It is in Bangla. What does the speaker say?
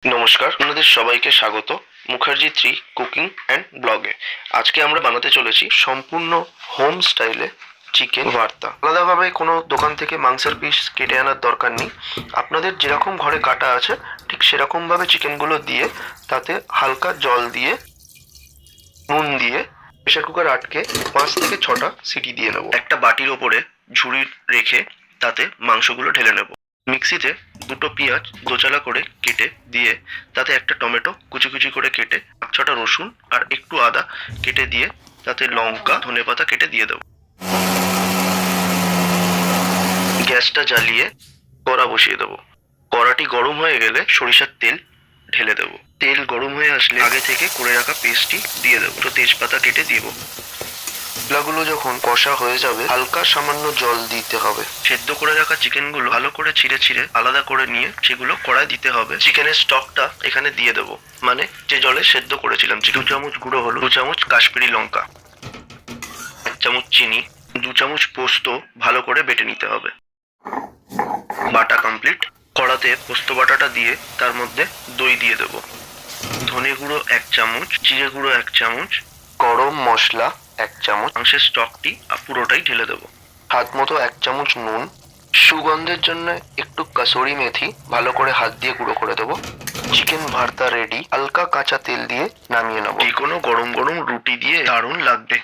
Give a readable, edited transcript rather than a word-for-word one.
নমস্কার, আপনাদের সবাইকে স্বাগত মুখার্জি 3 কুকিং অ্যান্ড ব্লগে। আজকে আমরা বানাতে চলেছি সম্পূর্ণ হোম স্টাইলে চিকেন ভর্তা। আলাদাভাবে কোনো দোকান থেকে মাংসের পিস কেটে আনার দরকার নেই। আপনাদের যেরকম ঘরে কাটা আছে ঠিক সেরকমভাবে চিকেনগুলো দিয়ে তাতে হালকা জল দিয়ে নুন দিয়ে প্রেশার কুকার আটকে 5 থেকে 6টা সিটি দিয়ে নেব। একটা বাটির ওপরে ঝুড়ি রেখে তাতে মাংসগুলো ঢেলে নেব। মিক্সিতে দুটো পেঁয়াজ দোচালা করে কেটে দিয়ে তাতে একটা টমেটো কুচি কুচি করে কেটে 5-6টা রসুন আর একটু আদা কেটে দিয়ে তাতে লঙ্কা ধনেপাতা কেটে দিয়ে দেবো। গ্যাসটা জ্বালিয়ে কড়া বসিয়ে দেবো। কড়াটি গরম হয়ে গেলে সরিষার তেল ঢেলে দেবো। তেল গরম হয়ে আসলে আগে থেকে করে রাখা পেস্টটি দিয়ে দেবো। তো তেজপাতা কেটে দিব। মশলাগুলো যখন কষা হয়ে যাবে হালকা সামান্য জল দিতে হবে। সেদ্ধ করে রাখা চিকেনগুলো ভালো করে ছিঁড়ে ছিঁড়ে আলাদা করে নিয়ে সেগুলো কড়ায় দিতে হবে। চিকেনের স্টকটা এখানে দিয়ে দেবো, মানে যে জলে সেদ্ধ করেছিলাম। 2 চামচ গুঁড়ো হলুদ, 2 চামচ কাশ্মীরি লঙ্কা, 1 চামচ চিনি, 2 চামচ পোস্ত ভালো করে বেটে নিতে হবে। বাটা কমপ্লিট। কড়াতে পোস্ত বাটাটা দিয়ে তার মধ্যে দই দিয়ে দেবো, ধনে গুঁড়ো 1 চামচ, জিরে গুঁড়ো 1 চামচ, গরম মশলা 1 চামচ, মাংসের স্টকটি পুরোটাই ঢেলে দেবো। হাত মতো 1 চামচ নুন, সুগন্ধের জন্য একটু কাসুরি মেথি ভালো করে হাত দিয়ে গুঁড়ো করে দেবো। চিকেন ভর্তা রেডি। হালকা কাঁচা তেল দিয়ে নামিয়ে নেবো। যে কোনো গরম গরম রুটি দিয়ে দারুণ লাগবে।